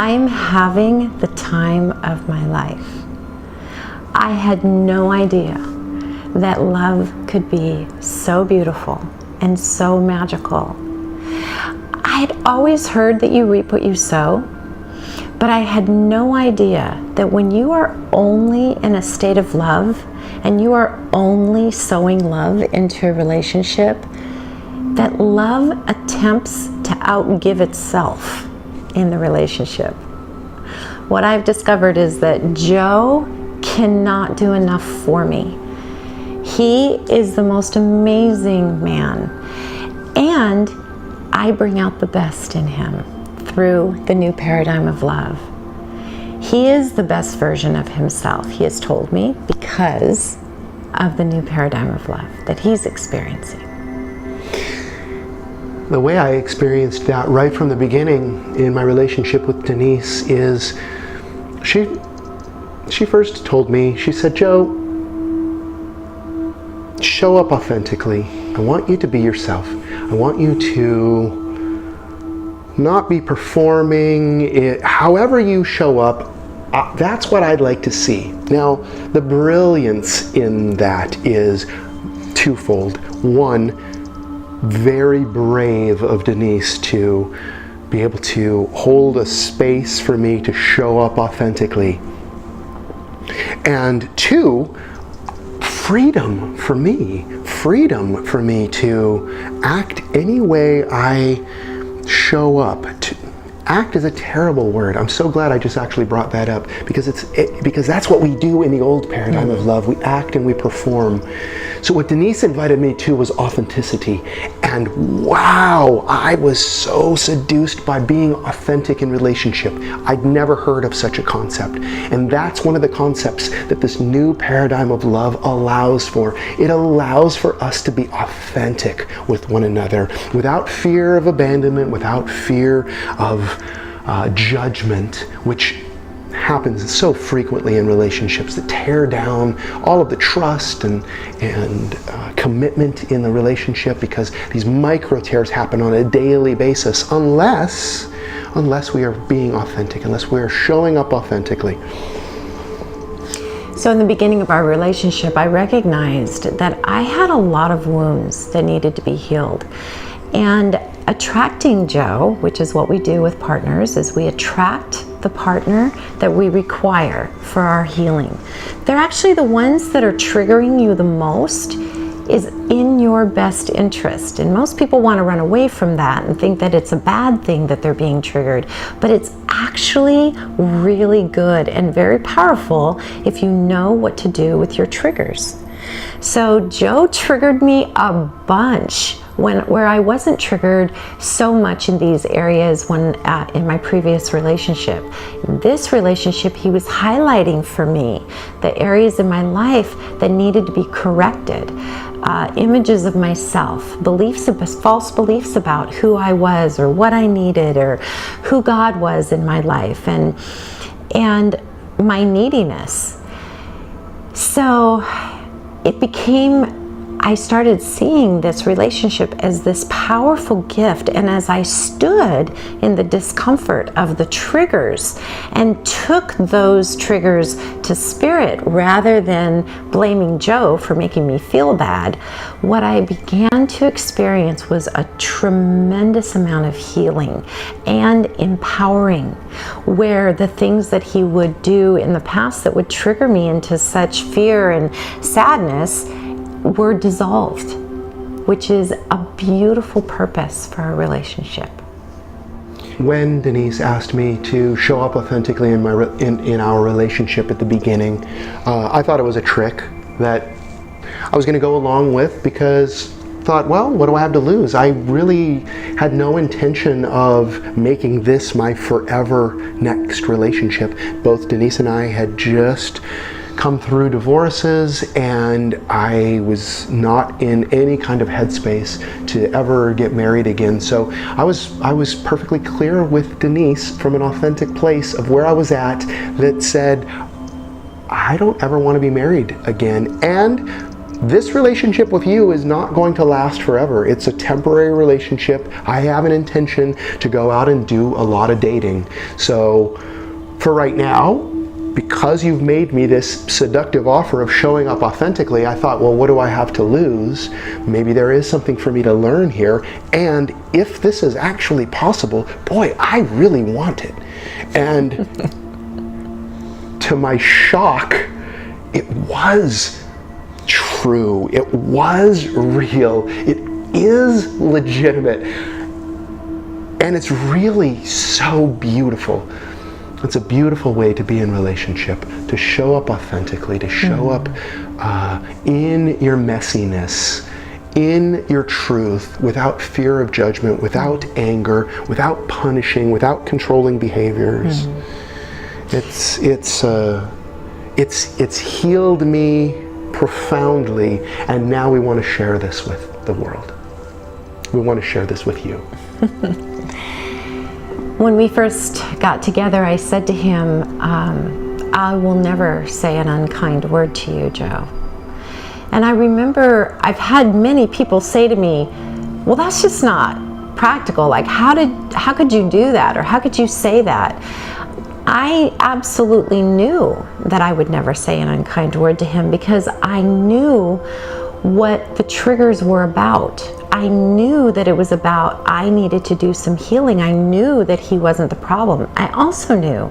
I'm having the time of my life. I had no idea that love could be so beautiful and so magical. I had always heard that you reap what you sow, but I had no idea that when you are only in a state of love and you are only sowing love into a relationship, that love attempts to outgive itself in the relationship. What I've discovered is that Joe cannot do enough for me. He is the most amazing man, and I bring out the best in him through the new paradigm of love. He is the best version of himself, he has told me, because of the new paradigm of love that he's experiencing. The way I experienced that right from the beginning in my relationship with Denise is she first told me, she said, "Joe, show up authentically. I want you to be yourself. I want you to not be performing it. However you show up, that's what I'd like to see." Now, the brilliance in that is twofold. One, very brave of Denise to be able to hold a space for me to show up authentically. And two, freedom for me to act any way I show up. Act is a terrible word. I'm so glad I just actually brought that up, because because that's what we do in the old paradigm of love. We act and we perform. So what Denise invited me to was authenticity. And wow, I was so seduced by being authentic in relationship. I'd never heard of such a concept. And that's one of the concepts that this new paradigm of love allows for. It allows for us to be authentic with one another without fear of abandonment, without fear of judgment, which happens so frequently in relationships that tear down all of the trust and commitment in the relationship, because these micro tears happen on a daily basis unless we are being authentic, unless we are showing up authentically. So in the beginning of our relationship, I recognized that I had a lot of wounds that needed to be healed. And attracting Joe, which is what we do with partners, is we attract the partner that we require for our healing. They're actually the ones that are triggering you the most, is in your best interest. And most people want to run away from that and think that it's a bad thing that they're being triggered, but it's actually really good and very powerful if you know what to do with your triggers. So Joe triggered me a bunch where I wasn't triggered so much in these areas when in my previous relationship. In this relationship, he was highlighting for me the areas in my life that needed to be corrected. Images of myself, false beliefs about who I was or what I needed or who God was in my life, and my neediness. So I started seeing this relationship as this powerful gift, and as I stood in the discomfort of the triggers and took those triggers to spirit rather than blaming Joe for making me feel bad, what I began to experience was a tremendous amount of healing and empowering, where the things that he would do in the past that would trigger me into such fear and sadness were dissolved, which is a beautiful purpose for our relationship. When Denise asked me to show up authentically in our relationship at the beginning, I thought it was a trick that I was going to go along with, because I thought, well, what do I have to lose? I really had no intention of making this my forever next relationship. Both Denise and I had just come through divorces, and I was not in any kind of headspace to ever get married again. So I was perfectly clear with Denise from an authentic place of where I was at, that said, I don't ever want to be married again. And this relationship with you is not going to last forever. It's a temporary relationship. I have an intention to go out and do a lot of dating. So for right now, because you've made me this seductive offer of showing up authentically, I thought, well, what do I have to lose? Maybe there is something for me to learn here. And if this is actually possible, boy, I really want it. And to my shock, it was true. It was real. It is legitimate. And it's really so beautiful. It's a beautiful way to be in relationship, to show up authentically, to show up in your messiness, in your truth, without fear of judgment, without anger, without punishing, without controlling behaviors. It's healed me profoundly, and now we want to share this with the world. We want to share this with you. When we first got together, I said to him, I will never say an unkind word to you, Joe. And I remember I've had many people say to me, well, that's just not practical. Like, how could you do that? Or how could you say that? I absolutely knew that I would never say an unkind word to him, because I knew what the triggers were about. I knew that it was about, I needed to do some healing. I knew that he wasn't the problem. I also knew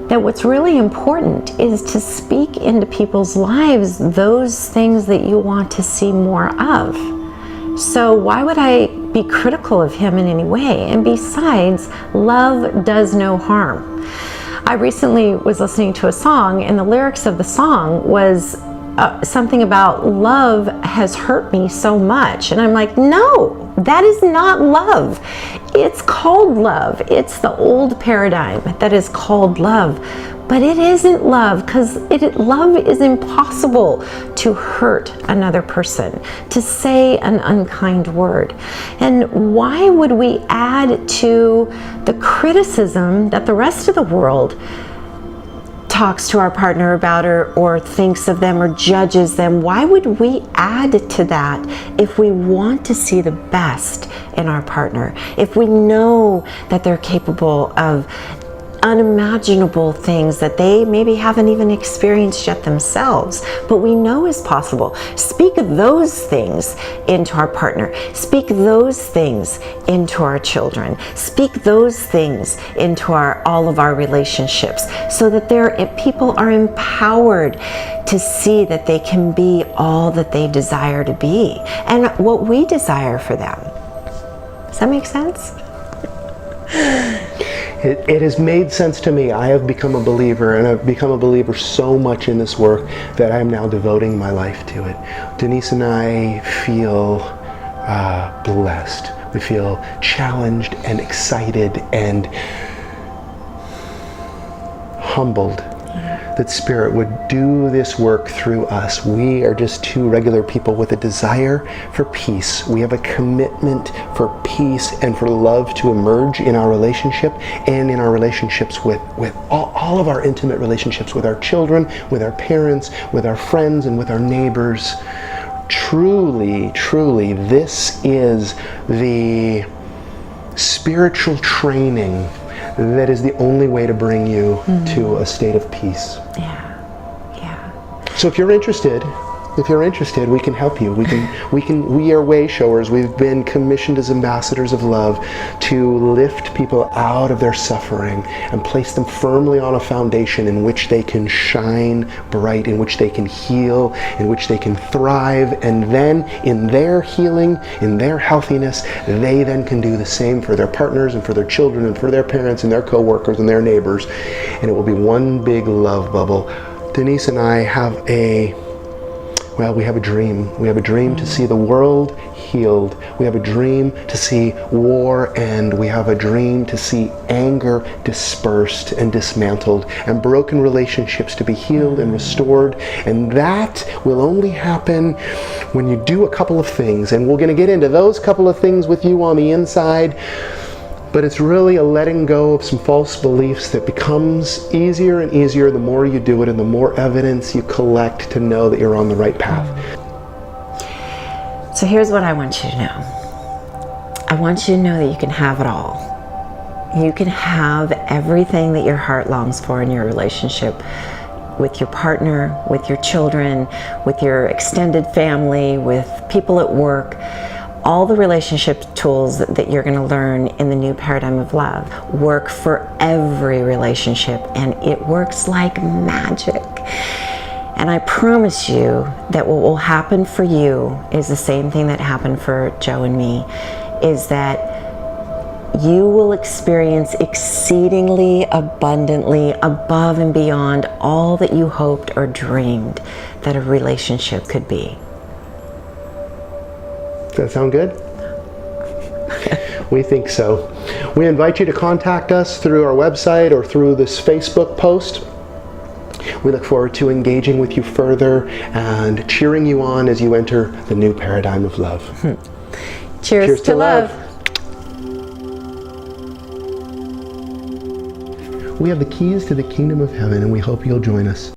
that what's really important is to speak into people's lives those things that you want to see more of. So why would I be critical of him in any way? And besides, love does no harm. I recently was listening to a song, and the lyrics of the song was something about love has hurt me so much. And I'm like, no, that is not love. It's called love. It's the old paradigm that is called love. But it isn't love, because love is impossible to hurt another person, to say an unkind word. And why would we add to the criticism that the rest of the world talks to our partner about, or thinks of them, or judges them? Why would we add to that if we want to see the best in our partner? If we know that they're capable of unimaginable things that they maybe haven't even experienced yet themselves, but we know is possible. Speak those things into our partner. Speak those things into our children. Speak those things into all of our relationships, so that people are empowered to see that they can be all that they desire to be, and what we desire for them. Does that make sense? It has made sense to me. I have become a believer, and I've become a believer so much in this work that I am now devoting my life to it. Denise and I feel blessed. We feel challenged and excited and humbled that Spirit would do this work through us. We are just two regular people with a desire for peace. We have a commitment for peace and for love to emerge in our relationship, and in our relationships with all of our intimate relationships with our children, with our parents, with our friends, and with our neighbors. Truly, truly, this is the spiritual training that is the only way to bring you to a state of peace. Yeah. So if you're interested, we can help you. We are way showers. We've been commissioned as ambassadors of love to lift people out of their suffering and place them firmly on a foundation in which they can shine bright, in which they can heal, in which they can thrive, and then in their healing, in their healthiness, they then can do the same for their partners and for their children and for their parents and their co-workers and their neighbors, and it will be one big love bubble. Denise and I have we have a dream. We have a dream to see the world healed. We have a dream to see war end. We have a dream to see anger dispersed and dismantled, and broken relationships to be healed and restored. And that will only happen when you do a couple of things. And we're going to get into those couple of things with you on the inside. But it's really a letting go of some false beliefs that becomes easier and easier the more you do it and the more evidence you collect to know that you're on the right path. So here's what I want you to know. I want you to know that you can have it all. You can have everything that your heart longs for in your relationship with your partner, with your children, with your extended family, with people at work. All the relationship tools that you're going to learn in the new paradigm of love work for every relationship, and it works like magic. And I promise you that what will happen for you is the same thing that happened for Joe and me, is that you will experience exceedingly abundantly, above and beyond all that you hoped or dreamed that a relationship could be. Does that sound good? We think so. We invite you to contact us through our website or through this Facebook post. We look forward to engaging with you further and cheering you on as you enter the new paradigm of love. Cheers to love. We have the keys to the kingdom of heaven, and we hope you'll join us.